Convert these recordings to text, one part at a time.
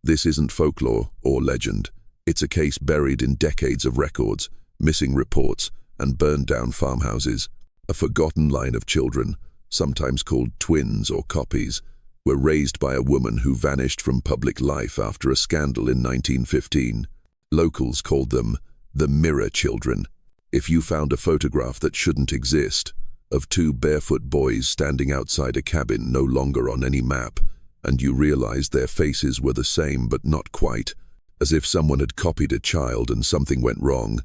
This isn't folklore or legend. It's a case buried in decades of records, missing reports, and burned-down farmhouses. A forgotten line of children, sometimes called twins or copies, were raised by a woman who vanished from public life after a scandal in 1915. Locals called them the mirror children. If you found a photograph that shouldn't exist, of two barefoot boys standing outside a cabin no longer on any map, and you realized their faces were the same but not quite, as if someone had copied a child and something went wrong,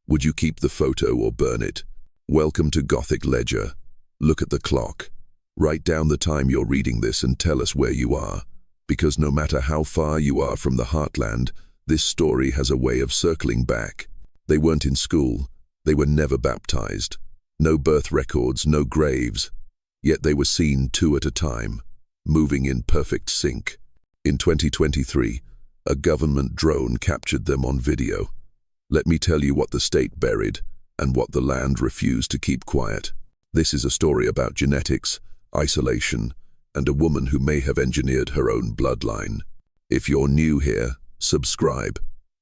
would you keep the photo or burn it? Welcome to Gothic Ledger. Look at the clock. Write down the time you're reading this and tell us where you are, because no matter how far you are from the heartland, this story has a way of circling back. They weren't in school. They were never baptized. No birth records, no graves. Yet they were seen two at a time, moving in perfect sync. In 2023, a government drone captured them on video. Let me tell you what the state buried and what the land refused to keep quiet. This is a story about genetics, isolation, and a woman who may have engineered her own bloodline. If you're new here, subscribe.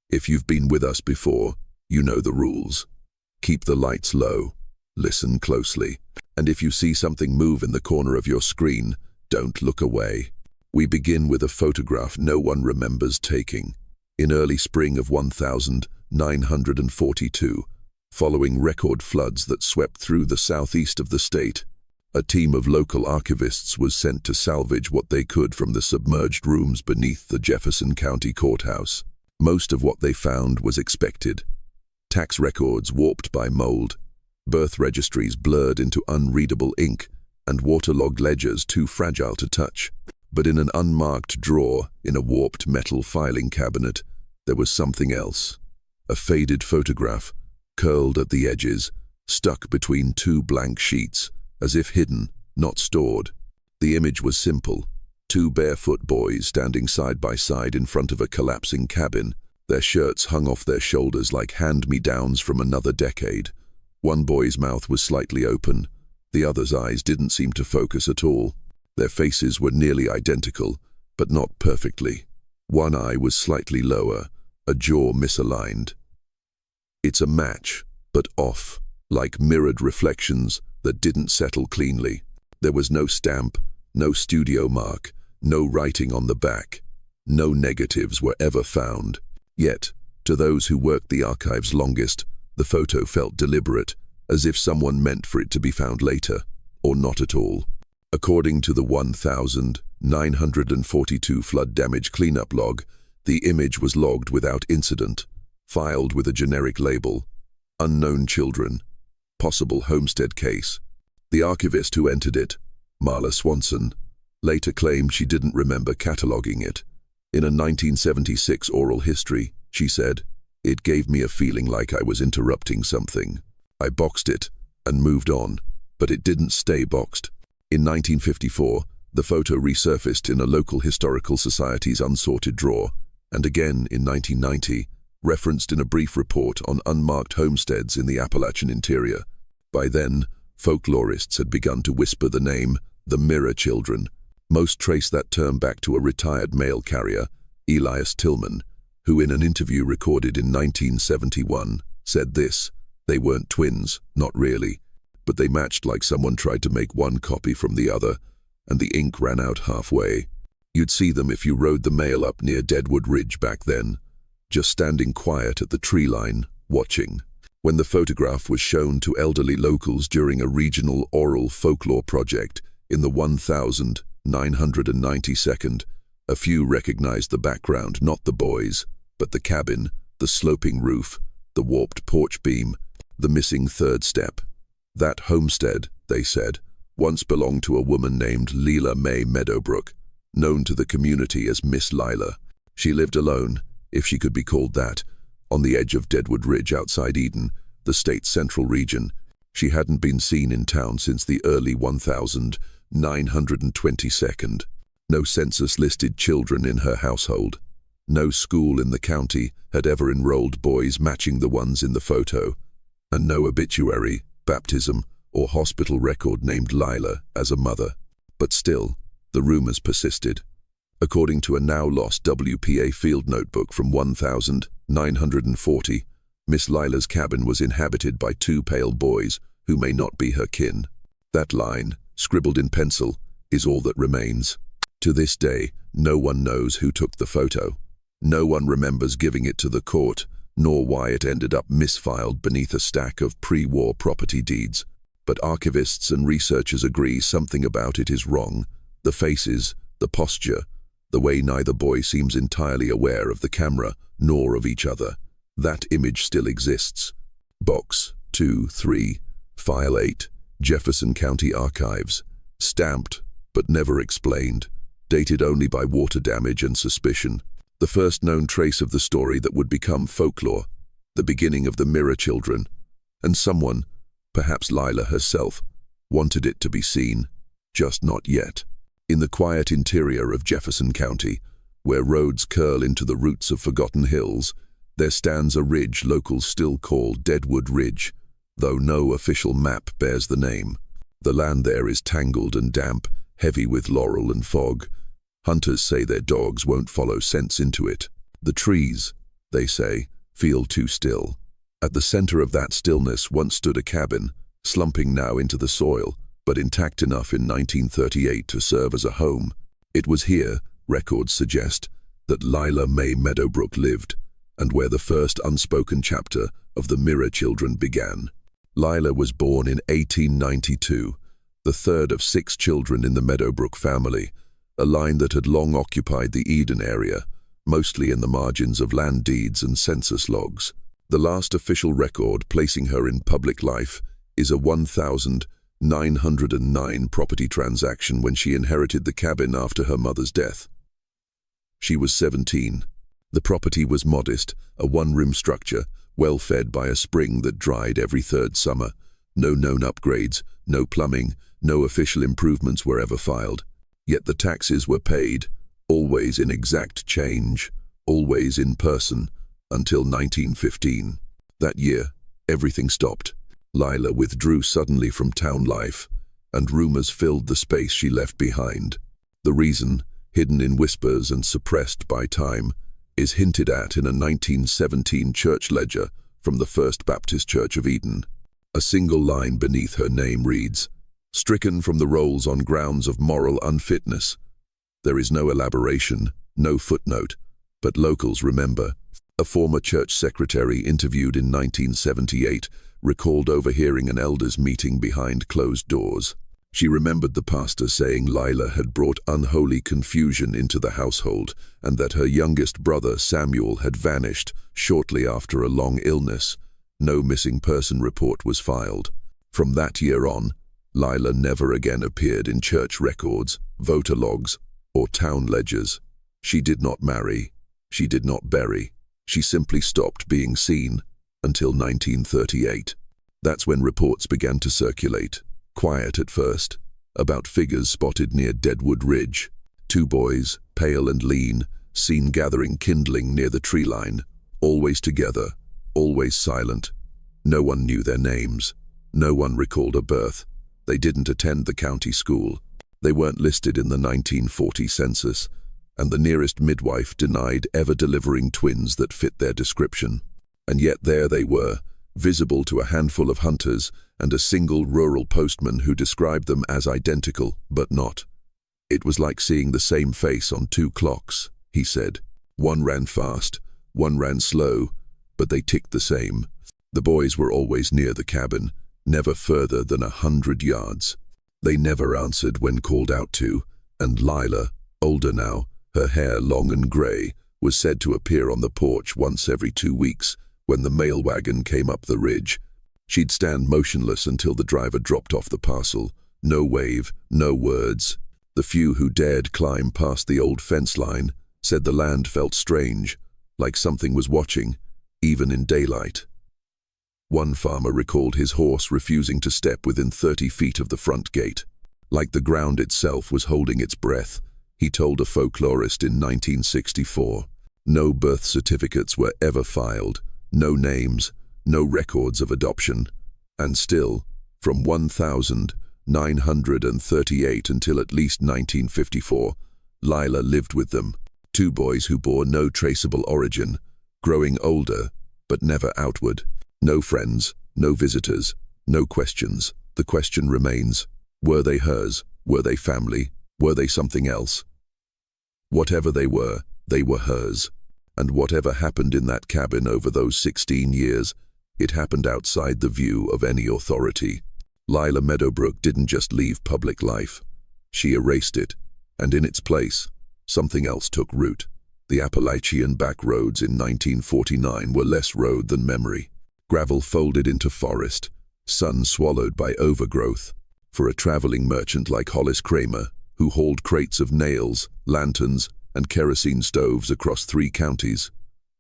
If you've been with us before, you know the rules. Keep the lights low, listen closely, and if you see something move in the corner of your screen, don't look away. We begin with a photograph no one remembers taking. In early spring of 1942, following record floods that swept through the southeast of the state, a team of local archivists was sent to salvage what they could from the submerged rooms beneath the Jefferson County Courthouse. Most of what they found was expected. Tax records warped by mold, birth registries blurred into unreadable ink, and waterlogged ledgers too fragile to touch. But in an unmarked drawer in a warped metal filing cabinet, there was something else. A faded photograph, curled at the edges, stuck between two blank sheets, as if hidden, not stored. The image was simple. Two barefoot boys standing side by side in front of a collapsing cabin. Their shirts hung off their shoulders like hand-me-downs from another decade. One boy's mouth was slightly open. The other's eyes didn't seem to focus at all. Their faces were nearly identical, but not perfectly. One eye was slightly lower, a jaw misaligned. It's a match, but off, like mirrored reflections that didn't settle cleanly. There was no stamp, no studio mark, no writing on the back. No negatives were ever found. Yet, to those who worked the archives longest, the photo felt deliberate, as if someone meant for it to be found later, or not at all. According to the 1942 flood damage cleanup log, the image was logged without incident, filed with a generic label, unknown children, possible homestead case. The archivist who entered it, Marla Swanson, later claimed she didn't remember cataloging it. In a 1976 oral history, she said, "It gave me a feeling like I was interrupting something. I boxed it and moved on, but it didn't stay boxed." In 1954, the photo resurfaced in a local historical society's unsorted drawer, and again in 1990, referenced in a brief report on unmarked homesteads in the Appalachian interior. By then, folklorists had begun to whisper the name, the Mirror Children. Most trace that term back to a retired mail carrier, Elias Tillman, who in an interview recorded in 1971, said this: "They weren't twins, not really, but they matched like someone tried to make one copy from the other, and the ink ran out halfway. You'd see them if you rode the mail up near Deadwood Ridge back then, just standing quiet at the tree line, watching." When the photograph was shown to elderly locals during a regional oral folklore project in the 1992nd, a few recognized the background, not the boys, but the cabin, the sloping roof, the warped porch beam, the missing third step. That homestead, they said, once belonged to a woman named Leela Mae Meadowbrook, known to the community as Miss Lila. She lived alone, if she could be called that, on the edge of Deadwood Ridge outside Eden, the state's central region. She hadn't been seen in town since the early 1922nd. No census listed children in her household. No school in the county had ever enrolled boys matching the ones in the photo, and no obituary, baptism, or hospital record named Lila as a mother. But still, the rumors persisted. According to a now-lost WPA field notebook from 1940, Miss Lila's cabin was inhabited by 2 pale boys who may not be her kin. That line, scribbled in pencil, is all that remains. To this day, no one knows who took the photo. No one remembers giving it to the court, nor why it ended up misfiled beneath a stack of pre-war property deeds. But archivists and researchers agree something about it is wrong. The faces, the posture, the way neither boy seems entirely aware of the camera nor of each other. That image still exists. Box 2-3, File 8, Jefferson County Archives. Stamped, but never explained. Dated only by water damage and suspicion. The first known trace of the story that would become folklore. The beginning of the Mirror Children. And someone, perhaps Lila herself, wanted it to be seen. Just not yet. In the quiet interior of Jefferson County, where roads curl into the roots of forgotten hills, there stands a ridge locals still call Deadwood Ridge, though no official map bears the name. The land there is tangled and damp, heavy with laurel and fog. Hunters say their dogs won't follow scents into it. The trees, they say, feel too still. At the center of that stillness once stood a cabin, slumping now into the soil, but intact enough in 1938 to serve as a home. It was here, records suggest, that Lila Mae Meadowbrook lived, and where the first unspoken chapter of the Mirror Children began. Lila was born in 1892, the third of 6 children in the Meadowbrook family, a line that had long occupied the Eden area, mostly in the margins of land deeds and census logs. The last official record placing her in public life is a 1909 property transaction when she inherited the cabin after her mother's death. She was 17. The property was modest, a 1-room structure, well fed by a spring that dried every 3rd summer. No known upgrades, no plumbing, no official improvements were ever filed. Yet the taxes were paid, always in exact change, always in person, until 1915. That year, everything stopped. Lila withdrew suddenly from town life, and rumors filled the space she left behind. The reason, hidden in whispers and suppressed by time, is hinted at in a 1917 church ledger from the First Baptist Church of Eden. A single line beneath her name reads, "Stricken from the rolls on grounds of moral unfitness." There is no elaboration, no footnote, but locals remember. A former church secretary interviewed in 1978 recalled overhearing an elders' meeting behind closed doors. She remembered the pastor saying Lila had brought unholy confusion into the household and that her youngest brother Samuel had vanished shortly after a long illness. No missing person report was filed. From that year on, Lila never again appeared in church records, voter logs, or town ledgers. She did not marry. She did not bury. She simply stopped being seen until 1938. That's when reports began to circulate, quiet at first, about figures spotted near Deadwood Ridge. 2 boys, pale and lean, seen gathering kindling near the tree line, always together, always silent. No one knew their names. No one recalled a birth. They didn't attend the county school. They weren't listed in the 1940 census, and the nearest midwife denied ever delivering twins that fit their description. And yet there they were, visible to a handful of hunters and a single rural postman who described them as identical, but not. It was like seeing the same face on 2 clocks, he said. One ran fast, one ran slow, but they ticked the same. The boys were always near the cabin, never further than 100 yards. They never answered when called out to, and Lila, older now, her hair long and grey, was said to appear on the porch once every 2 weeks when the mail wagon came up the ridge. She'd stand motionless until the driver dropped off the parcel. No wave, no words. The few who dared climb past the old fence line said the land felt strange, like something was watching, even in daylight. One farmer recalled his horse refusing to step within 30 feet of the front gate. Like the ground itself was holding its breath, he told a folklorist in 1964. No birth certificates were ever filed, no names, no records of adoption. And still, from 1938 until at least 1954, Lila lived with them. Two boys who bore no traceable origin, growing older, but never outward. No friends, no visitors, no questions. The question remains, were they hers? Were they family? Were they something else? Whatever they were hers. And whatever happened in that cabin over those 16 years, it happened outside the view of any authority. Lila Meadowbrook didn't just leave public life. She erased it, and in its place, something else took root. The Appalachian back roads in 1949 were less road than memory. Gravel folded into forest, sun swallowed by overgrowth. For a traveling merchant like Hollis Kramer, who hauled crates of nails, lanterns, and kerosene stoves across 3 counties,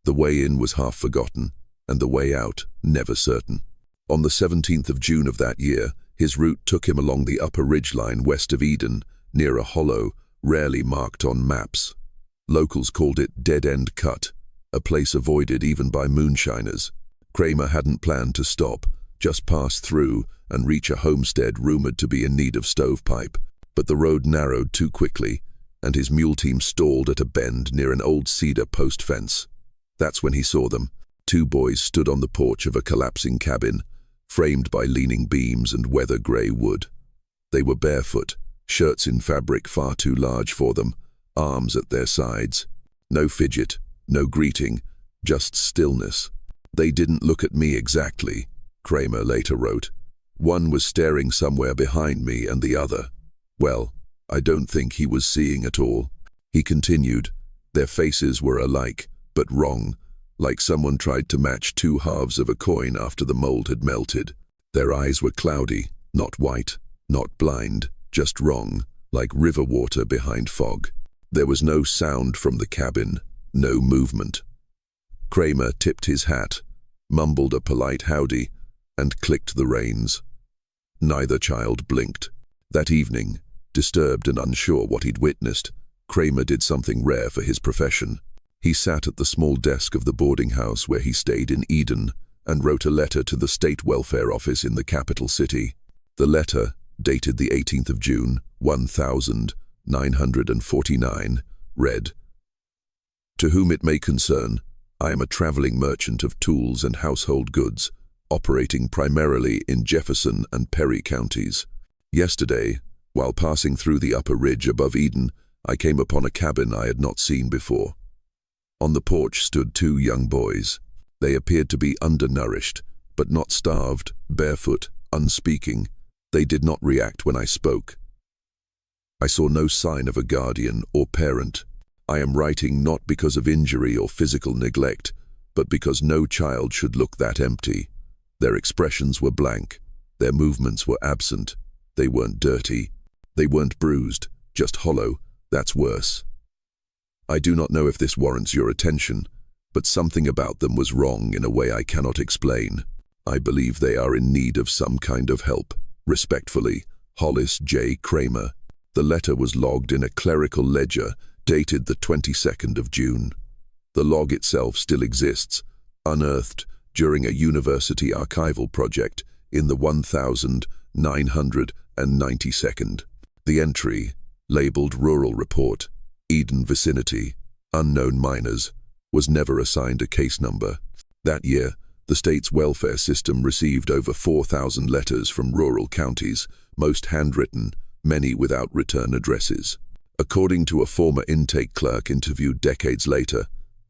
the way in was half forgotten, and the way out never certain. On the 17th of June of that year, his route took him along the upper ridgeline west of Eden, near a hollow rarely marked on maps. Locals called it Dead End Cut, a place avoided even by moonshiners. Kramer hadn't planned to stop, just pass through and reach a homestead rumored to be in need of stovepipe. But the road narrowed too quickly, and his mule team stalled at a bend near an old cedar post fence. That's when he saw them. 2 boys stood on the porch of a collapsing cabin, framed by leaning beams and weather-grey wood. They were barefoot, shirts in fabric far too large for them, arms at their sides. No fidget, no greeting, just stillness. They didn't look at me exactly, Kramer later wrote. One was staring somewhere behind me and the other, well, I don't think he was seeing at all. He continued, their faces were alike, but wrong, like someone tried to match 2 halves of a coin after the mold had melted. Their eyes were cloudy, not white, not blind, just wrong, like river water behind fog. There was no sound from the cabin, no movement. Kramer tipped his hat, mumbled a polite howdy, and clicked the reins. Neither child blinked. That evening, disturbed and unsure what he'd witnessed, Kramer did something rare for his profession. He sat at the small desk of the boarding house where he stayed in Eden and wrote a letter to the state welfare office in the capital city. The letter, dated the 18th of June, 1949, read, "To whom it may concern, I am a traveling merchant of tools and household goods, operating primarily in Jefferson and Perry counties. Yesterday, while passing through the upper ridge above Eden, I came upon a cabin I had not seen before. On the porch stood 2 young boys. They appeared to be undernourished, but not starved, barefoot, unspeaking. They did not react when I spoke. I saw no sign of a guardian or parent. I am writing not because of injury or physical neglect, but because no child should look that empty. Their expressions were blank. Their movements were absent. They weren't dirty. They weren't bruised, just hollow. That's worse. I do not know if this warrants your attention, but something about them was wrong in a way I cannot explain. I believe they are in need of some kind of help. Respectfully, Hollis J. Kramer." The letter was logged in a clerical ledger dated the 22nd of June. The log itself still exists, unearthed during a university archival project in the 1992nd. The entry, labeled Rural Report, Eden Vicinity, Unknown Minors, was never assigned a case number. That year, the state's welfare system received over 4,000 letters from rural counties, most handwritten, many without return addresses. According to a former intake clerk interviewed decades later,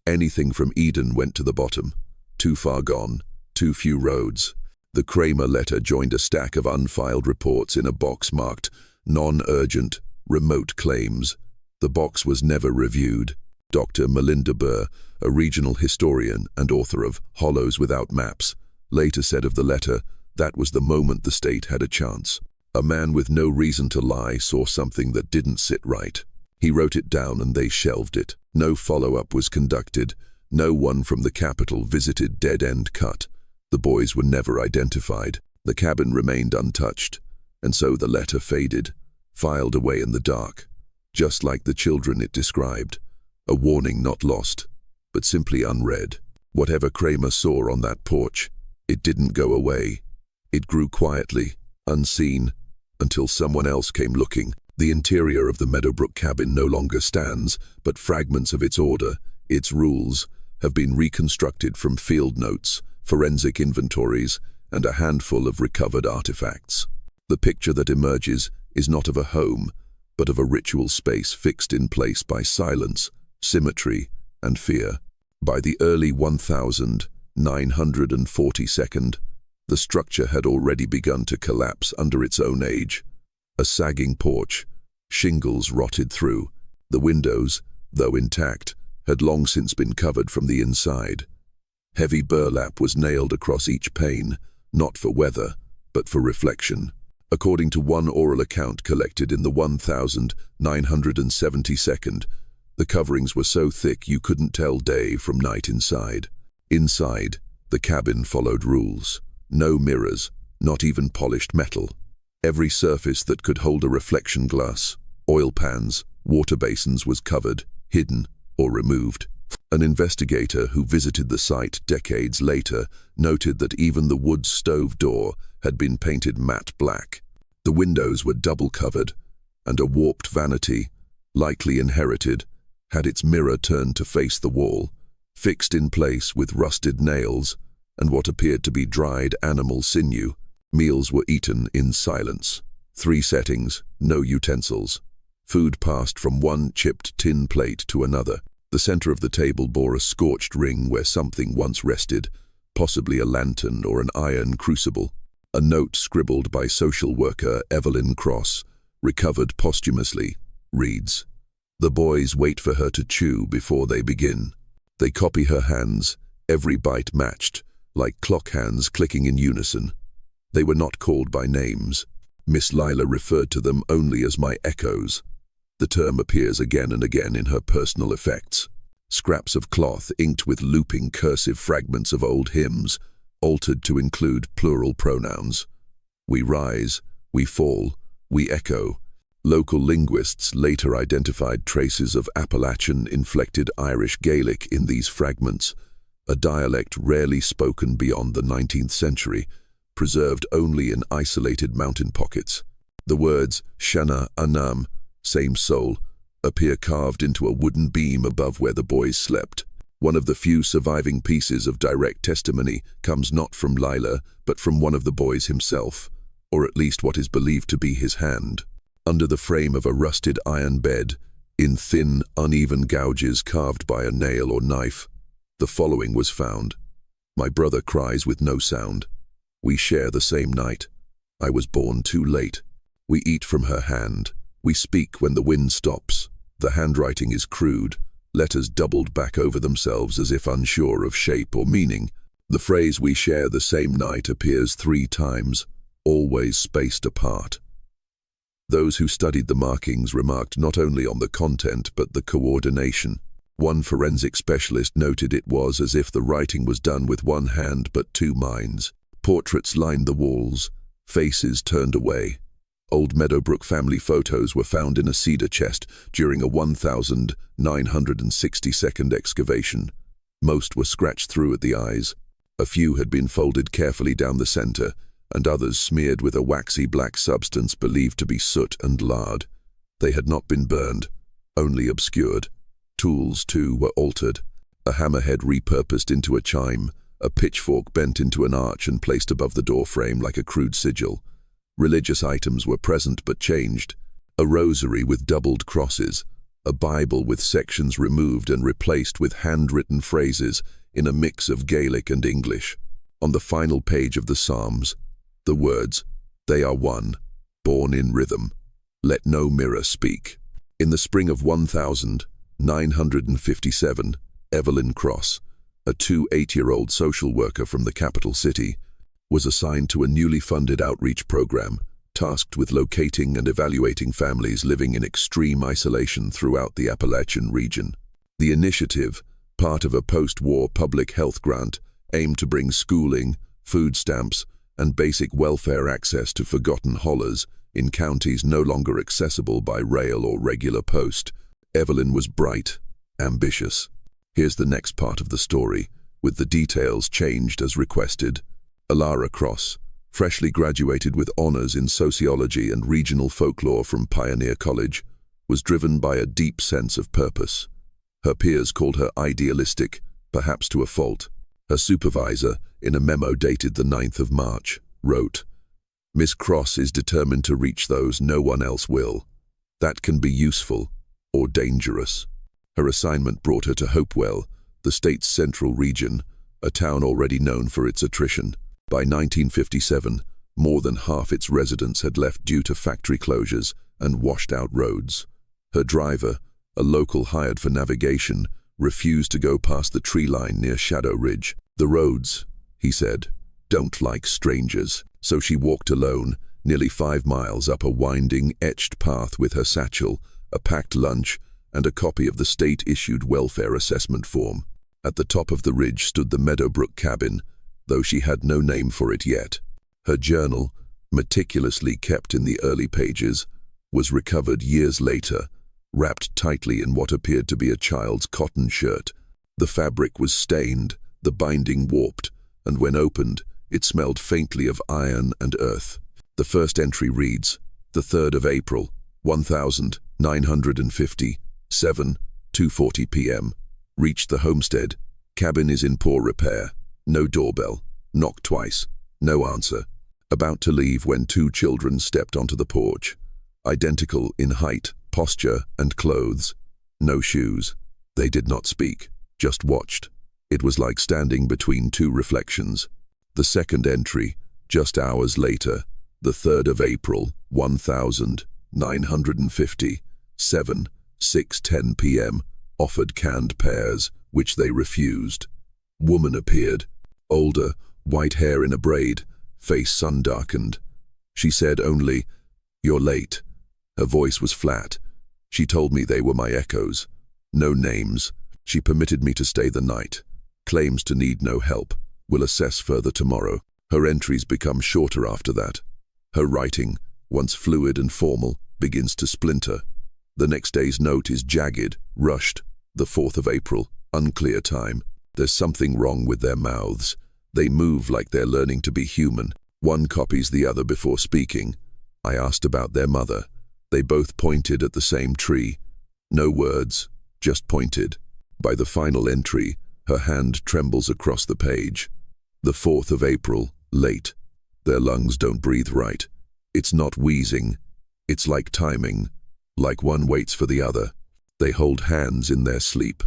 anything from Eden went to the bottom. Too far gone, too few roads. The Kramer letter joined a stack of unfiled reports in a box marked non-urgent, remote claims. The box was never reviewed. Dr. Melinda Burr, a regional historian and author of Hollows Without Maps, later said of the letter, that was the moment the state had a chance. A man with no reason to lie saw something that didn't sit right. He wrote it down and they shelved it. No follow-up was conducted. No one from the capital visited Dead End Cut. The boys were never identified. The cabin remained untouched, and so the letter faded, filed away in the dark, just like the children it described. A warning not lost, but simply unread. Whatever Kramer saw on that porch, it didn't go away. It grew quietly, unseen, until someone else came looking. The interior of the Meadowbrook cabin no longer stands, but fragments of its order, its rules, have been reconstructed from field notes, forensic inventories, and a handful of recovered artifacts. The picture that emerges is not of a home, but of a ritual space fixed in place by silence, symmetry, and fear. By the early 1942, the structure had already begun to collapse under its own age. A sagging porch, shingles rotted through. The windows, though intact, had long since been covered from the inside. Heavy burlap was nailed across each pane, not for weather, but for reflection. According to one oral account collected in the 1972, the coverings were so thick you couldn't tell day from night inside. Inside, the cabin followed rules. No mirrors, not even polished metal. Every surface that could hold a reflection glass, oil pans, water basins was covered, hidden, or removed. An investigator who visited the site decades later noted that even the wood stove door had been painted matte black. The windows were double covered, and a warped vanity, likely inherited, had its mirror turned to face the wall, fixed in place with rusted nails and what appeared to be dried animal sinew. Meals were eaten in silence. 3 settings, no utensils. Food passed from one chipped tin plate to another. The center of the table bore a scorched ring where something once rested, possibly a lantern or an iron crucible. A note scribbled by social worker Evelyn Cross, recovered posthumously, reads, "The boys wait for her to chew before they begin. They copy her hands, every bite matched, like clock hands clicking in unison. They were not called by names. Miss Lila referred to them only as my echoes." The term appears again and again in her personal effects. Scraps of cloth inked with looping cursive fragments of old hymns, altered to include plural pronouns. We rise, we fall, we echo. Local linguists later identified traces of Appalachian-inflected Irish Gaelic in these fragments, a dialect rarely spoken beyond the 19th century, preserved only in isolated mountain pockets. The words Shana Anam, same soul, appear carved into a wooden beam above where the boys slept. One of the few surviving pieces of direct testimony comes not from Lila, but from one of the boys himself, or at least what is believed to be his hand. Under the frame of a rusted iron bed, in thin, uneven gouges carved by a nail or knife, the following was found. "My brother cries with no sound. We share the same night. I was born too late. We eat from her hand. We speak when the wind stops. The handwriting is crude, letters doubled back over themselves as if unsure of shape or meaning. The phrase 'we share the same night' appears 3 times, always spaced apart." Those who studied the markings remarked not only on the content but the coordination. One forensic specialist noted it was as if the writing was done with one hand but 2 minds. Portraits lined the walls, faces turned away. Old Meadowbrook family photos were found in a cedar chest during a 1962 excavation. Most were scratched through at the eyes. A few had been folded carefully down the center, and others smeared with a waxy black substance believed to be soot and lard. They had not been burned, only obscured. Tools, too, were altered. A hammerhead repurposed into a chime, a pitchfork bent into an arch and placed above the doorframe like a crude sigil. Religious items were present but changed. A rosary with doubled crosses, a Bible with sections removed and replaced with handwritten phrases in a mix of Gaelic and English. On the final page of the Psalms, the words, "They are one, born in rhythm. Let no mirror speak." In the spring of 1957, Evelyn Cross, a 28-year-old social worker from the capital city, was assigned to a newly funded outreach program, tasked with locating and evaluating families living in extreme isolation throughout the Appalachian region. The initiative, part of a post-war public health grant, aimed to bring schooling, food stamps, and basic welfare access to forgotten hollers in counties no longer accessible by rail or regular post. Evelyn was bright, ambitious. Here's the next part of the story, with the details changed as requested. Alara Cross, freshly graduated with honors in sociology and regional folklore from Pioneer College, was driven by a deep sense of purpose. Her peers called her idealistic, perhaps to a fault. Her supervisor, in a memo dated the 9th of March, wrote, "Miss Cross is determined to reach those no one else will. That can be useful or dangerous." Her assignment brought her to Hopewell, the state's central region, a town already known for its attrition. By 1957, more than half its residents had left due to factory closures and washed-out roads. Her driver, a local hired for navigation, refused to go past the tree line near Shadow Ridge. "The roads," he said, "don't like strangers." So she walked alone, nearly 5 miles up a winding, etched path with her satchel, a packed lunch, and a copy of the state-issued welfare assessment form. At the top of the ridge stood the Meadowbrook cabin, though she had no name for it yet. Her journal, meticulously kept in the early pages, was recovered years later, wrapped tightly in what appeared to be a child's cotton shirt. The fabric was stained, the binding warped, and when opened, it smelled faintly of iron and earth. The first entry reads, "The 3rd of April, 1950, 2:40 p.m. Reached the homestead. Cabin is in poor repair. No doorbell. Knocked twice. No answer. About to leave when 2 children stepped onto the porch. Identical in height, posture, and clothes. No shoes. They did not speak, just watched. It was like standing between 2 reflections." The second entry, just hours later, the 3rd of April, 1950, 6:10 p.m., offered canned pears, which they refused. Woman appeared, older, white hair in a braid, face sun-darkened. She said only, "You're late." Her voice was flat. She told me they were my echoes. No names. She permitted me to stay the night. Claims to need no help. Will assess further tomorrow. Her entries become shorter after that. Her writing, once fluid and formal, begins to splinter. The next day's note is jagged, rushed. The 4th of April, unclear time. There's something wrong with their mouths. They move like they're learning to be human. One copies the other before speaking. I asked about their mother. They both pointed at the same tree. No words, just pointed. By the final entry, her hand trembles across the page. The 4th of April, late. Their lungs don't breathe right. It's not wheezing. It's like timing. Like one waits for the other. They hold hands in their sleep.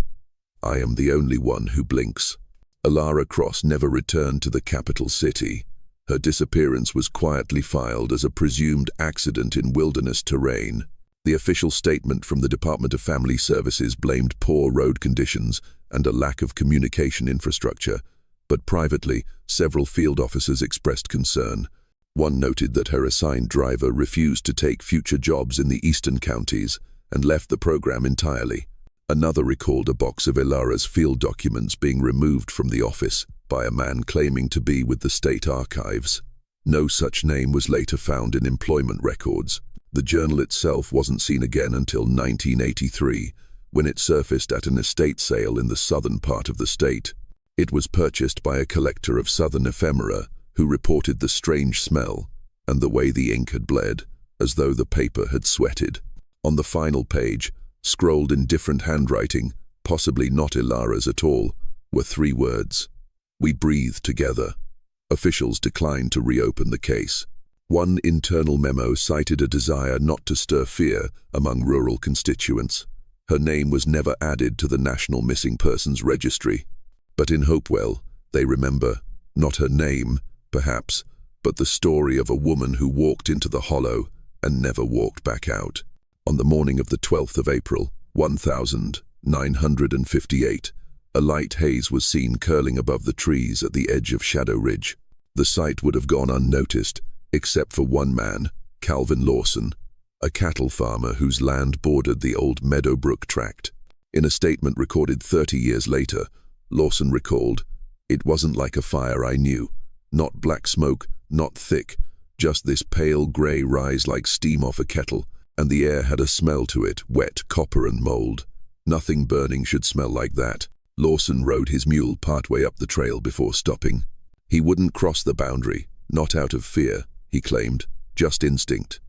I am the only one who blinks. Alara Cross never returned to the capital city. Her disappearance was quietly filed as a presumed accident in wilderness terrain. The official statement from the Department of Family Services blamed poor road conditions and a lack of communication infrastructure, but privately, several field officers expressed concern. One noted that her assigned driver refused to take future jobs in the eastern counties and left the program entirely. Another recalled a box of Ilara's field documents being removed from the office by a man claiming to be with the state archives. No such name was later found in employment records. The journal itself wasn't seen again until 1983, when it surfaced at an estate sale in the southern part of the state. It was purchased by a collector of southern ephemera who reported the strange smell and the way the ink had bled, as though the paper had sweated. On the final page, scrolled in different handwriting, possibly not Ilara's at all, were 3 words. "We breathe together." Officials declined to reopen the case. One internal memo cited a desire not to stir fear among rural constituents. Her name was never added to the National Missing Persons Registry. But in Hopewell, they remember, not her name, perhaps, but the story of a woman who walked into the hollow and never walked back out. On the morning of the 12th of April, 1958, a light haze was seen curling above the trees at the edge of Shadow Ridge. The sight would have gone unnoticed, except for one man, Calvin Lawson, a cattle farmer whose land bordered the old Meadowbrook tract. In a statement recorded 30 years later, Lawson recalled, "It wasn't like a fire I knew. Not black smoke, not thick, just this pale grey rise like steam off a kettle, and the air had a smell to it, wet, copper and mold. Nothing burning should smell like that." Lawson rode his mule partway up the trail before stopping. He wouldn't cross the boundary. Not out of fear, he claimed, just instinct.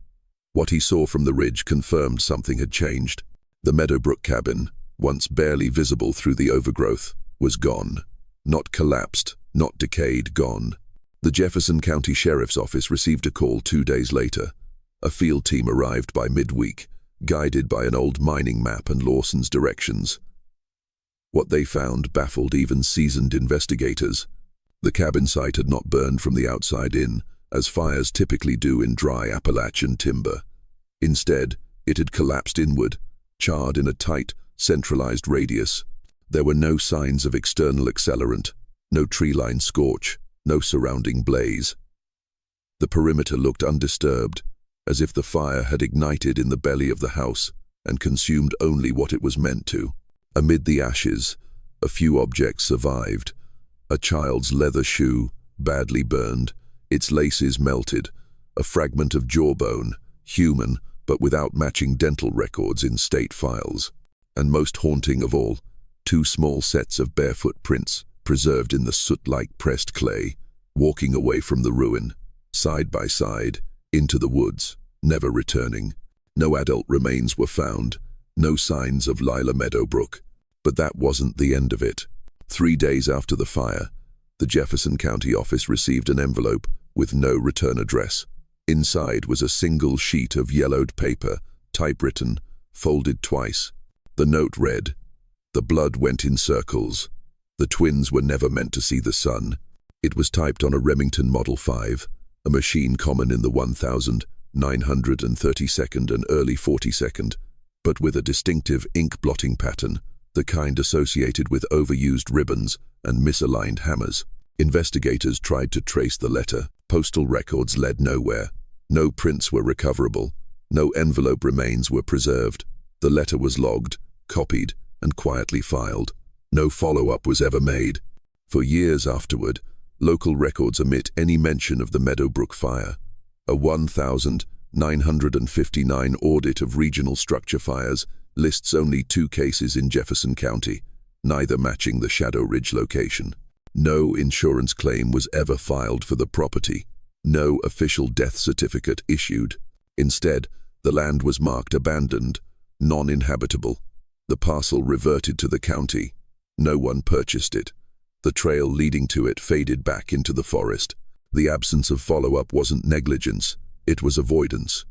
What he saw from the ridge confirmed something had changed. The Meadowbrook cabin, once barely visible through the overgrowth, was gone. Not collapsed, not decayed, gone. The Jefferson County Sheriff's Office received a call 2 days later. A field team arrived by midweek, guided by an old mining map and Lawson's directions. What they found baffled even seasoned investigators. The cabin site had not burned from the outside in, as fires typically do in dry Appalachian timber. Instead, it had collapsed inward, charred in a tight, centralized radius. There were no signs of external accelerant, no tree-line scorch, no surrounding blaze. The perimeter looked undisturbed, as if the fire had ignited in the belly of the house and consumed only what it was meant to. Amid the ashes, a few objects survived. A child's leather shoe, badly burned, its laces melted, a fragment of jawbone, human but without matching dental records in state files. And most haunting of all, 2 small sets of barefoot prints, preserved in the soot-like pressed clay, walking away from the ruin, side by side, into the woods, never returning. No adult remains were found, no signs of Lila Meadowbrook. But that wasn't the end of it. 3 days after the fire, the Jefferson County office received an envelope with no return address. Inside was a single sheet of yellowed paper, typewritten, folded twice. The note read, "The blood went in circles. The twins were never meant to see the sun." It was typed on a Remington Model 5, a machine common in the 1932nd and early 42nd, but with a distinctive ink blotting pattern, the kind associated with overused ribbons and misaligned hammers. Investigators tried to trace the letter. Postal records led nowhere. No prints were recoverable. No envelope remains were preserved. The letter was logged, copied, and quietly filed. No follow-up was ever made. For years afterward, local records omit any mention of the Meadowbrook fire. A 1959 audit of regional structure fires lists only 2 cases in Jefferson County, neither matching the Shadow Ridge location. No insurance claim was ever filed for the property. No official death certificate issued. Instead, the land was marked abandoned, non-inhabitable. The parcel reverted to the county. No one purchased it. The trail leading to it faded back into the forest. The absence of follow-up wasn't negligence, it was avoidance.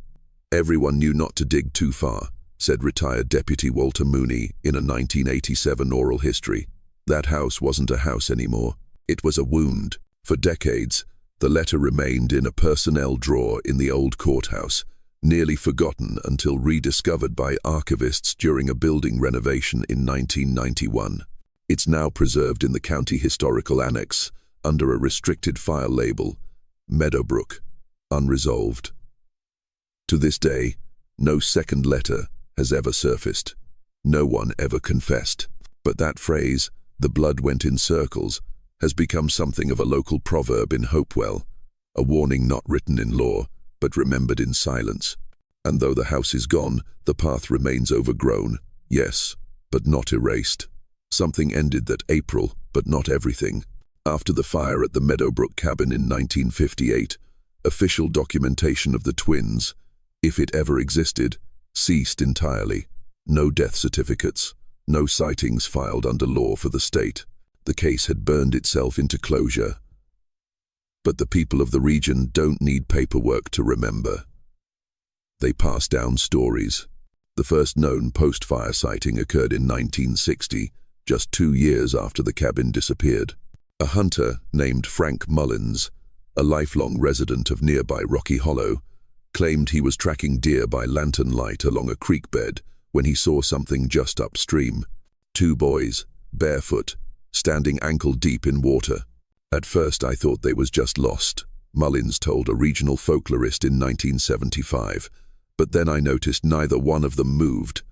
Everyone knew not to dig too far, said retired Deputy Walter Mooney in a 1987 oral history. That house wasn't a house anymore. It was a wound. For decades, the letter remained in a personnel drawer in the old courthouse, nearly forgotten until rediscovered by archivists during a building renovation in 1991. It's now preserved in the County Historical Annex under a restricted file label, Meadowbrook, unresolved. To this day, no second letter has ever surfaced. No one ever confessed. But that phrase, "the blood went in circles," has become something of a local proverb in Hopewell, a warning not written in law, but remembered in silence. And though the house is gone, the path remains overgrown, yes, but not erased. Something ended that April, but not everything. After the fire at the Meadowbrook cabin in 1958, official documentation of the twins, if it ever existed, ceased entirely. No death certificates, no sightings filed under law for the state. The case had burned itself into closure. But the people of the region don't need paperwork to remember. They pass down stories. The first known post-fire sighting occurred in 1960, just 2 years after the cabin disappeared. A hunter named Frank Mullins, a lifelong resident of nearby Rocky Hollow, claimed he was tracking deer by lantern light along a creek bed when he saw something just upstream. 2 boys, barefoot, standing ankle-deep in water. At first I thought they was just lost, Mullins told a regional folklorist in 1975, but then I noticed neither one of them moved,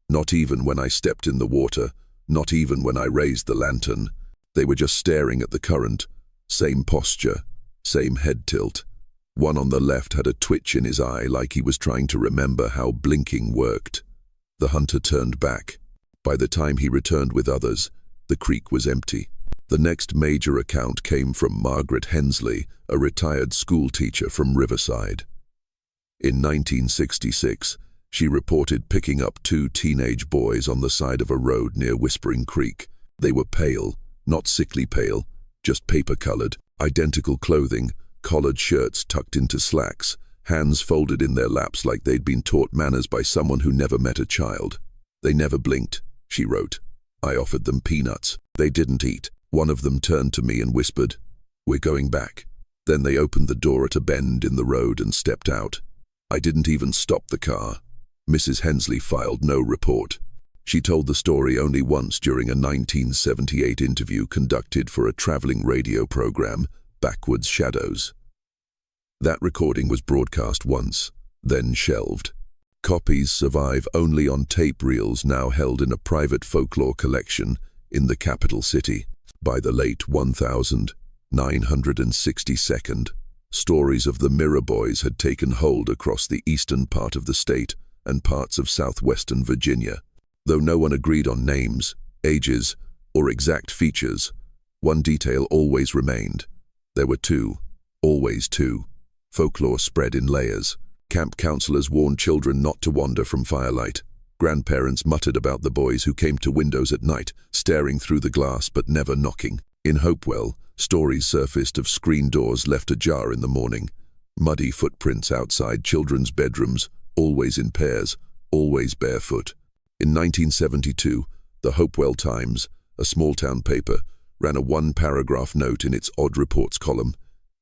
not even when I stepped in the water, not even when I raised the lantern. They were just staring at the current, same posture, same head tilt. One on the left had a twitch in his eye like he was trying to remember how blinking worked. The hunter turned back. By the time he returned with others, the creek was empty. The next major account came from Margaret Hensley, a retired schoolteacher from Riverside. In 1966, she reported picking up two teenage boys on the side of a road near Whispering Creek. They were pale, not sickly pale, just paper-colored, identical clothing, collared shirts tucked into slacks, hands folded in their laps like they'd been taught manners by someone who never met a child. They never blinked, she wrote. I offered them peanuts. They didn't eat. One of them turned to me and whispered, "We're going back." Then they opened the door at a bend in the road and stepped out. I didn't even stop the car. Mrs. Hensley filed no report. She told the story only once during a 1978 interview conducted for a traveling radio program, Backwards Shadows. That recording was broadcast once, then shelved. Copies survive only on tape reels now held in a private folklore collection in the capital city. By the late 1962, stories of the Mirror Boys had taken hold across the eastern part of the state and parts of southwestern Virginia. Though no one agreed on names, ages, or exact features, one detail always remained. There were two, always two. Folklore spread in layers. Camp counselors warned children not to wander from firelight. Grandparents muttered about the boys who came to windows at night, staring through the glass but never knocking. In Hopewell, stories surfaced of screen doors left ajar in the morning, muddy footprints outside children's bedrooms, always in pairs, always barefoot. In 1972, the Hopewell Times, a small-town paper, ran a one-paragraph note in its Odd Reports column.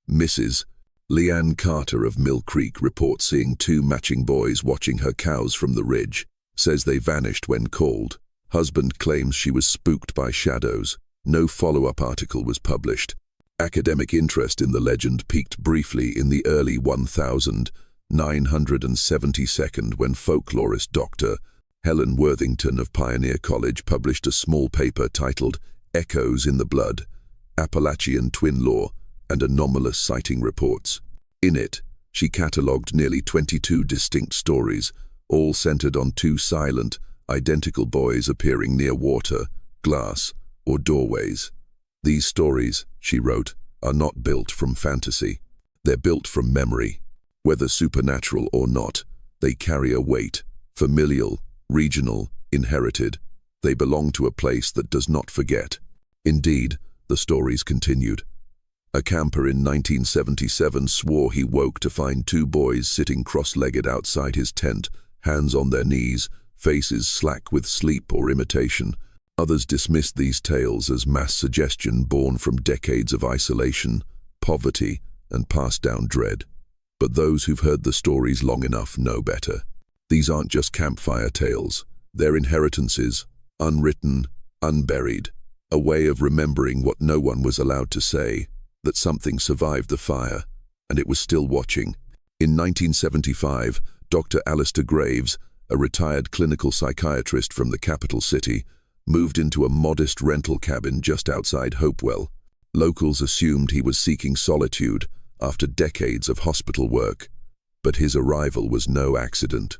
Mrs. Leanne Carter of Mill Creek reports seeing two matching boys watching her cows from the ridge. Says they vanished when called. Husband claims she was spooked by shadows. No follow-up article was published. Academic interest in the legend peaked briefly in the early 1972 when folklorist Dr. Helen Worthington of Pioneer College published a small paper titled Echoes in the Blood, Appalachian Twin Law, and Anomalous Sighting Reports. In it, she catalogued nearly 22 distinct stories, all centered on two silent, identical boys appearing near water, glass, or doorways. These stories, she wrote, are not built from fantasy. They're built from memory. Whether supernatural or not, they carry a weight, familial, regional, inherited. They belong to a place that does not forget. Indeed, the stories continued. A camper in 1977 swore he woke to find two boys sitting cross-legged outside his tent, hands on their knees, faces slack with sleep or imitation. Others dismissed these tales as mass suggestion born from decades of isolation, poverty, and passed-down dread. But those who've heard the stories long enough know better. These aren't just campfire tales. They're inheritances, unwritten, unburied, a way of remembering what no one was allowed to say, that something survived the fire, and it was still watching. In 1975, Dr. Alistair Graves, a retired clinical psychiatrist from the capital city, moved into a modest rental cabin just outside Hopewell. Locals assumed he was seeking solitude after decades of hospital work, but his arrival was no accident.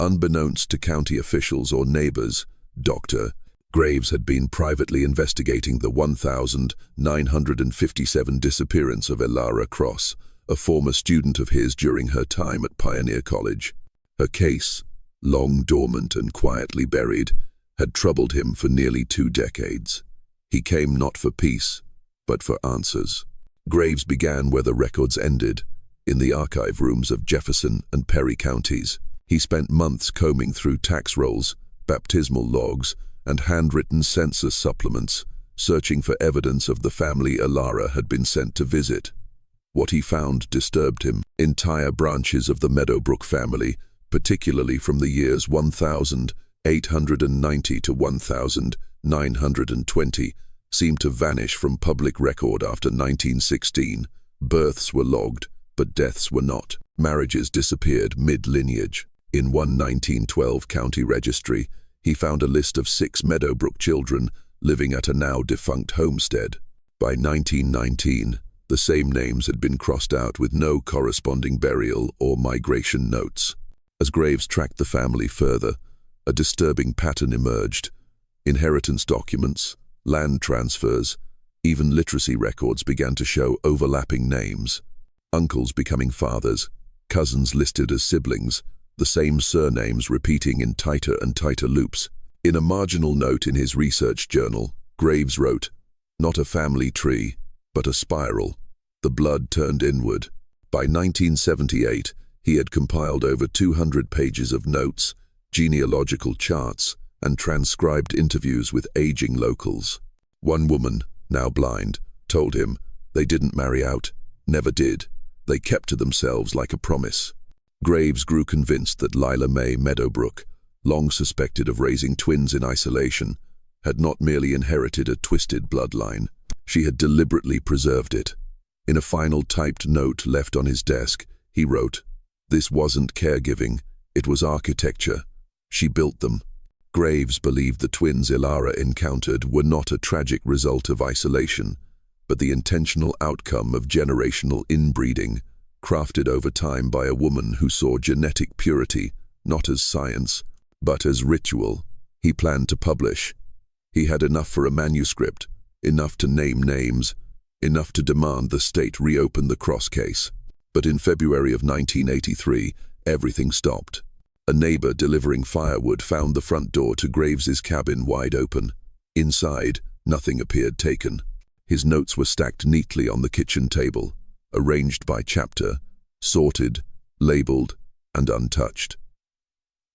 Unbeknownst to county officials or neighbors, Dr. Graves had been privately investigating the 1957 disappearance of Elara Cross, a former student of his during her time at Pioneer College. Her case, long dormant and quietly buried, had troubled him for nearly 2 decades. He came not for peace, but for answers. Graves began where the records ended, in the archive rooms of Jefferson and Perry counties. He spent months combing through tax rolls, baptismal logs, and handwritten census supplements, searching for evidence of the family Elara had been sent to visit. What he found disturbed him. Entire branches of the Meadowbrook family, particularly from the years 1890 to 1920, seemed to vanish from public record after 1916. Births were logged, but deaths were not. Marriages disappeared mid-lineage. In one 1912 county registry, he found a list of 6 Meadowbrook children living at a now-defunct homestead. By 1919, the same names had been crossed out with no corresponding burial or migration notes. As Graves tracked the family further, a disturbing pattern emerged. Inheritance documents, land transfers, Even literacy records began to show overlapping names. Uncles becoming fathers, cousins listed as siblings, the same surnames repeating in tighter and tighter loops. In a marginal note in his research journal, Graves wrote, "Not a family tree, but a spiral. The blood turned inward." By 1978, he had compiled over 200 pages of notes, genealogical charts, and transcribed interviews with aging locals. One woman, now blind, told him they didn't marry out, never did. They kept to themselves like a promise. Graves grew convinced that Lila Mae Meadowbrook, long suspected of raising twins in isolation, had not merely inherited a twisted bloodline. She had deliberately preserved it. In a final typed note left on his desk, he wrote, "This wasn't caregiving, it was architecture. She built them." Graves believed the twins Ilara encountered were not a tragic result of isolation, but the intentional outcome of generational inbreeding, crafted over time by a woman who saw genetic purity not as science, but as ritual. He planned to publish. He had enough for a manuscript, enough to name names, enough to demand the state reopen the Cross case. But in February of 1983, everything stopped. A neighbor delivering firewood found the front door to Graves's cabin wide open. Inside, nothing appeared taken. His notes were stacked neatly on the kitchen table, arranged by chapter, sorted, labeled, and untouched.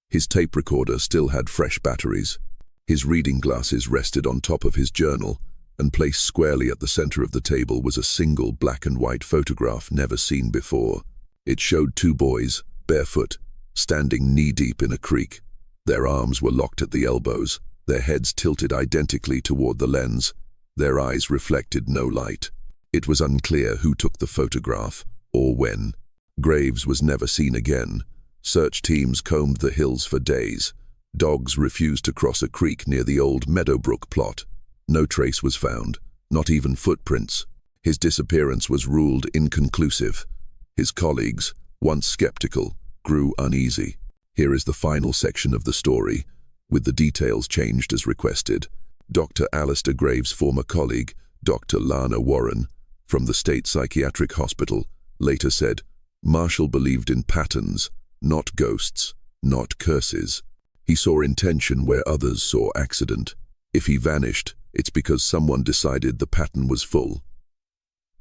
His tape recorder still had fresh batteries. His reading glasses rested on top of his journal, and placed squarely at the center of the table was a single black and white photograph never seen before. It showed two boys, barefoot, standing knee-deep in a creek. Their arms were locked at the elbows, their heads tilted identically toward the lens. Their eyes reflected no light. It was unclear who took the photograph, or when. Graves was never seen again. Search teams combed the hills for days. Dogs refused to cross a creek near the old Meadowbrook plot. No trace was found, not even footprints. His disappearance was ruled inconclusive. His colleagues, once skeptical, grew uneasy. Here is the final section of the story, with the details changed as requested. Dr. Alistair Graves' former colleague, Dr. Lana Warren, from the State Psychiatric Hospital, later said, "Marshall believed in patterns, not ghosts, not curses. He saw intention where others saw accident. If he vanished, it's because someone decided the pattern was full."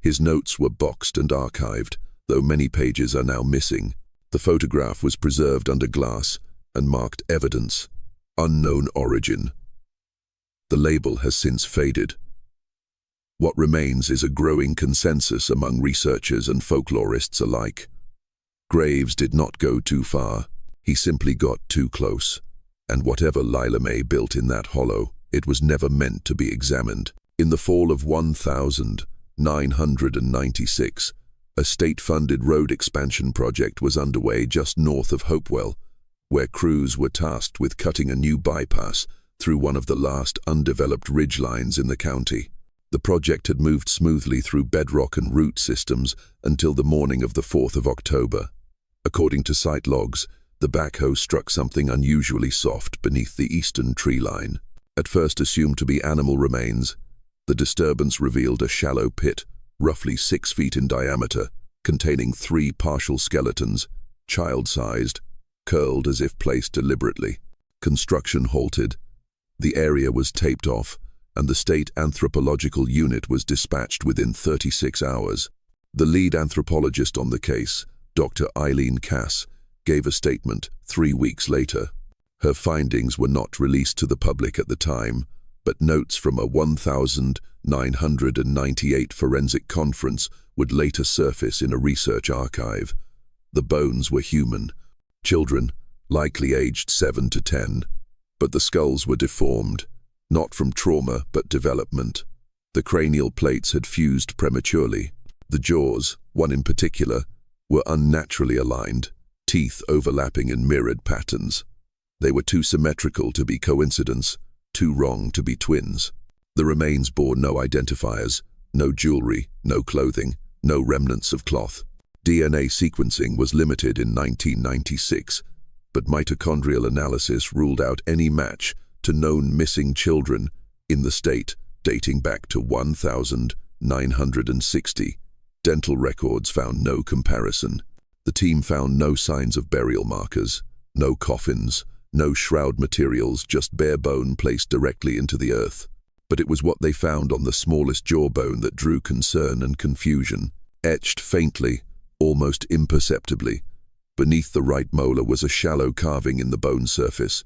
His notes were boxed and archived, though many pages are now missing. The photograph was preserved under glass and marked evidence, unknown origin. The label has since faded. What remains is a growing consensus among researchers and folklorists alike. Graves did not go too far. He simply got too close. And whatever Lila Mae built in that hollow, it was never meant to be examined. In the fall of 1996, a state-funded road expansion project was underway just north of Hopewell, where crews were tasked with cutting a new bypass through one of the last undeveloped ridgelines in the county. The project had moved smoothly through bedrock and root systems until the morning of the 4th of October. According to site logs, the backhoe struck something unusually soft beneath the eastern tree line. At first assumed to be animal remains, the disturbance revealed a shallow pit, roughly 6 feet in diameter, containing 3 partial skeletons, child-sized, curled as if placed deliberately. Construction halted. The area was taped off, and the state anthropological unit was dispatched within 36 hours. The lead anthropologist on the case, Dr. Eileen Cass, gave a statement 3 weeks later. Her findings were not released to the public at the time, but notes from a 1998 forensic conference would later surface in a research archive. The bones were human, children, likely aged 7 to 10, but the skulls were deformed, not from trauma but development. The cranial plates had fused prematurely. The jaws, one in particular, were unnaturally aligned, teeth overlapping in mirrored patterns. They were too symmetrical to be coincidence, too wrong to be twins. The remains bore no identifiers, no jewelry, no clothing, no remnants of cloth. DNA sequencing was limited in 1996, but mitochondrial analysis ruled out any match to known missing children in the state dating back to 1960. Dental records found no comparison. The team found no signs of burial markers, no coffins, no shroud materials, just bare bone placed directly into the earth. But it was what they found on the smallest jawbone that drew concern and confusion. Etched faintly, almost imperceptibly, beneath the right molar was a shallow carving in the bone surface,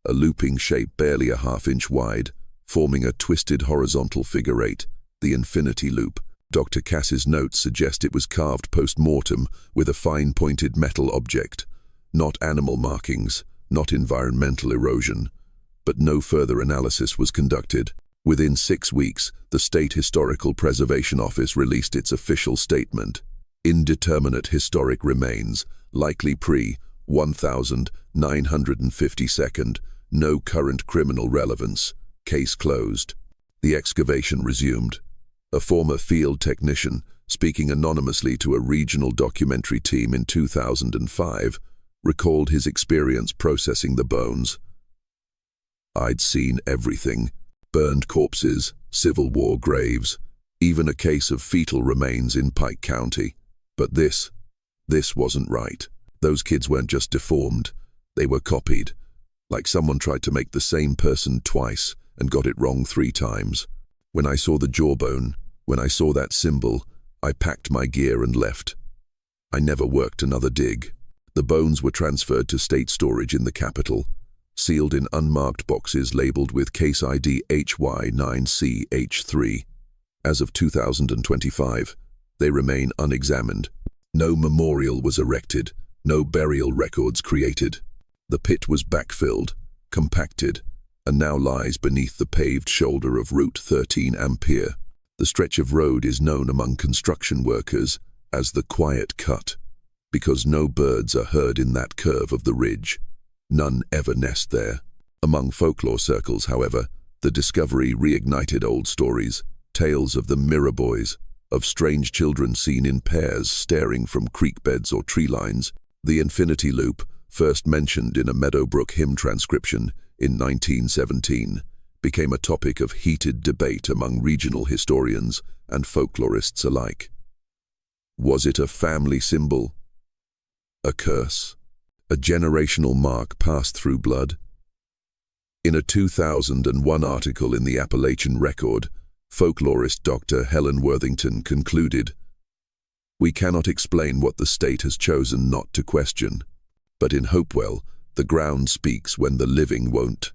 a looping shape barely a half-inch wide, forming a twisted horizontal figure eight, the infinity loop. Dr. Cass's notes suggest it was carved post-mortem with a fine-pointed metal object, not animal markings, not environmental erosion. But no further analysis was conducted. Within 6 weeks, the State Historical Preservation Office released its official statement. Indeterminate historic remains, likely pre-1952, no current criminal relevance, case closed. The excavation resumed. A former field technician, speaking anonymously to a regional documentary team in 2005, recalled his experience processing the bones. "I'd seen everything. Burned corpses, Civil War graves, even a case of fetal remains in Pike County. But this wasn't right. Those kids weren't just deformed, they were copied. Like someone tried to make the same person twice and got it wrong 3 times. When I saw the jawbone, when I saw that symbol, I packed my gear and left. I never worked another dig." The bones were transferred to state storage in the capital, sealed in unmarked boxes labeled with case ID HY9CH3. As of 2025, they remain unexamined. No memorial was erected, no burial records created. The pit was backfilled, compacted, and now lies beneath the paved shoulder of Route 13 Ampere. The stretch of road is known among construction workers as the Quiet Cut, because no birds are heard in that curve of the ridge. None ever nest there. Among folklore circles, however, the discovery reignited old stories, tales of the mirror boys, of strange children seen in pairs staring from creek beds or tree lines. The infinity loop, first mentioned in a Meadowbrook hymn transcription in 1917, became a topic of heated debate among regional historians and folklorists alike. Was it a family symbol? A curse? A generational mark passed through blood? In a 2001 article in the Appalachian Record, folklorist Dr. Helen Worthington concluded, "We cannot explain what the state has chosen not to question, but in Hopewell, the ground speaks when the living won't."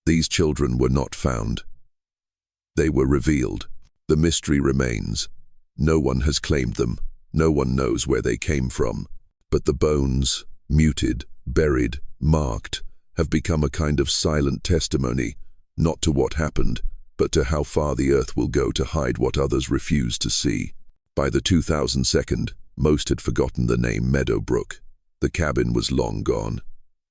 These children were not found. They were revealed. The mystery remains. No one has claimed them. No one knows where they came from. But the bones, muted, buried, marked, have become a kind of silent testimony, not to what happened, but to how far the earth will go to hide what others refuse to see. By the 2002, most had forgotten the name Meadowbrook. The cabin was long gone,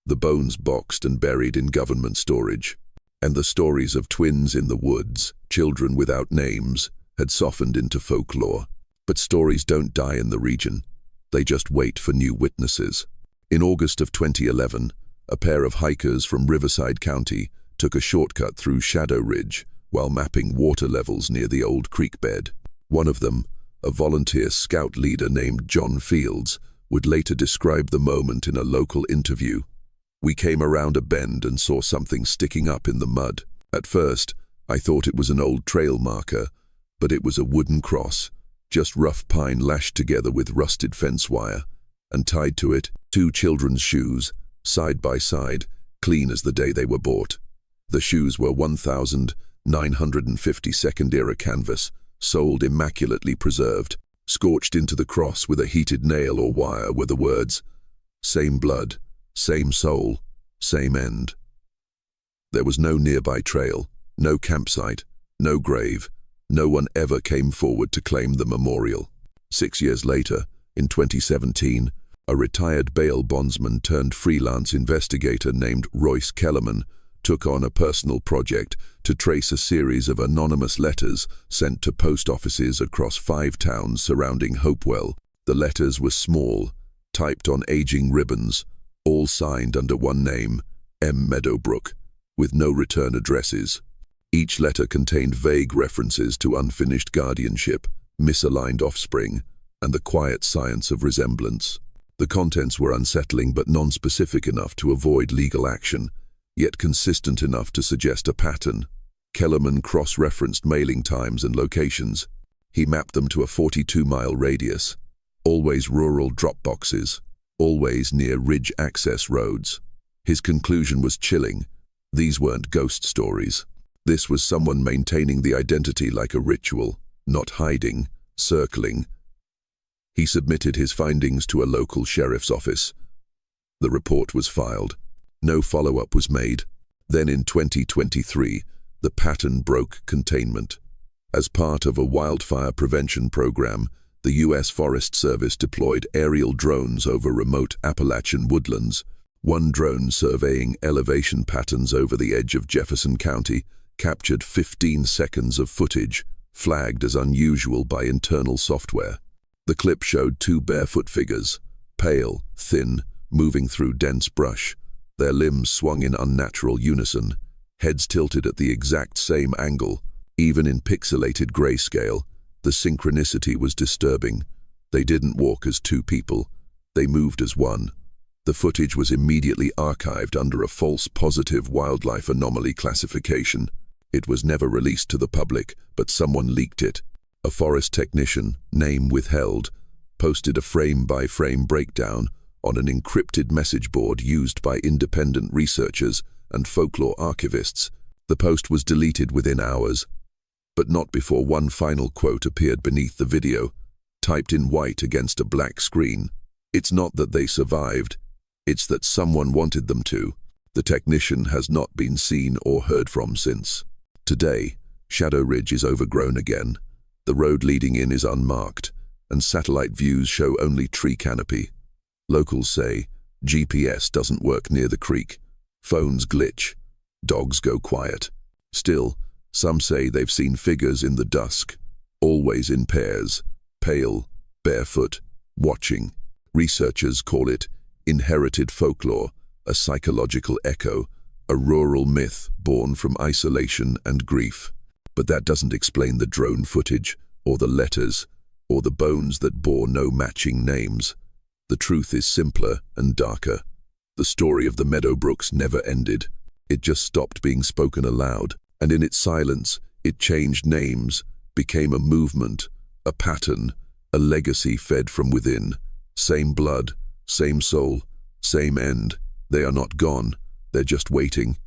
the bones boxed and buried in government storage, and the stories of twins in the woods, children without names, had softened into folklore. But stories don't die in the region. They just wait for new witnesses. In August of 2011, a pair of hikers from Riverside County took a shortcut through Shadow Ridge while mapping water levels near the old creek bed. One of them, a volunteer scout leader named John Fields, would later describe the moment in a local interview. "We came around a bend and saw something sticking up in the mud. At first, I thought it was an old trail marker, but it was a wooden cross, just rough pine lashed together with rusted fence wire, and tied to it 2 children's shoes, side by side, clean as the day they were bought. The shoes were 1950 second-era canvas, soled immaculately preserved. Scorched into the cross with a heated nail or wire were the words, 'Same blood, same soul, same end.' There was no nearby trail, no campsite, no grave. No one ever came forward to claim the memorial. 6 years later, in 2017, a retired bail bondsman turned freelance investigator named Royce Kellerman took on a personal project to trace a series of anonymous letters sent to post offices across 5 towns surrounding Hopewell. The letters were small, typed on aging ribbons, all signed under one name, M. Meadowbrook, with no return addresses. Each letter contained vague references to unfinished guardianship, misaligned offspring, and the quiet science of resemblance. The contents were unsettling but non-specific enough to avoid legal action, yet consistent enough to suggest a pattern. Kellerman cross-referenced mailing times and locations. He mapped them to a 42-mile radius. Always rural drop boxes, always near ridge access roads. His conclusion was chilling. These weren't ghost stories. This was someone maintaining the identity like a ritual, not hiding, circling. He submitted his findings to a local sheriff's office. The report was filed. No follow-up was made. Then in 2023, the pattern broke containment. As part of a wildfire prevention program, the U.S. Forest Service deployed aerial drones over remote Appalachian woodlands. One drone surveying elevation patterns over the edge of Jefferson County captured 15 seconds of footage, flagged as unusual by internal software. The clip showed two barefoot figures, pale, thin, moving through dense brush. Their limbs swung in unnatural unison, heads tilted at the exact same angle. Even in pixelated grayscale, the synchronicity was disturbing. They didn't walk as two people. They moved as one. The footage was immediately archived under a false positive wildlife anomaly classification. It was never released to the public, but someone leaked it. A forest technician, name withheld, posted a frame-by-frame breakdown on an encrypted message board used by independent researchers and folklore archivists. The post was deleted within hours, but not before one final quote appeared beneath the video, typed in white against a black screen. "It's not that they survived, it's that someone wanted them to." The technician has not been seen or heard from since. Today, Shadow Ridge is overgrown again. The road leading in is unmarked, and satellite views show only tree canopy. Locals say GPS doesn't work near the creek. Phones glitch. Dogs go quiet. Still, some say they've seen figures in the dusk, always in pairs, pale, barefoot, watching. Researchers call it inherited folklore, a psychological echo, a rural myth born from isolation and grief. But that doesn't explain the drone footage, or the letters, or the bones that bore no matching names. The truth is simpler and darker. The story of the Meadowbrooks never ended. It just stopped being spoken aloud, and in its silence, it changed names, became a movement, a pattern, a legacy fed from within. Same blood, same soul, same end. They are not gone. They're just waiting.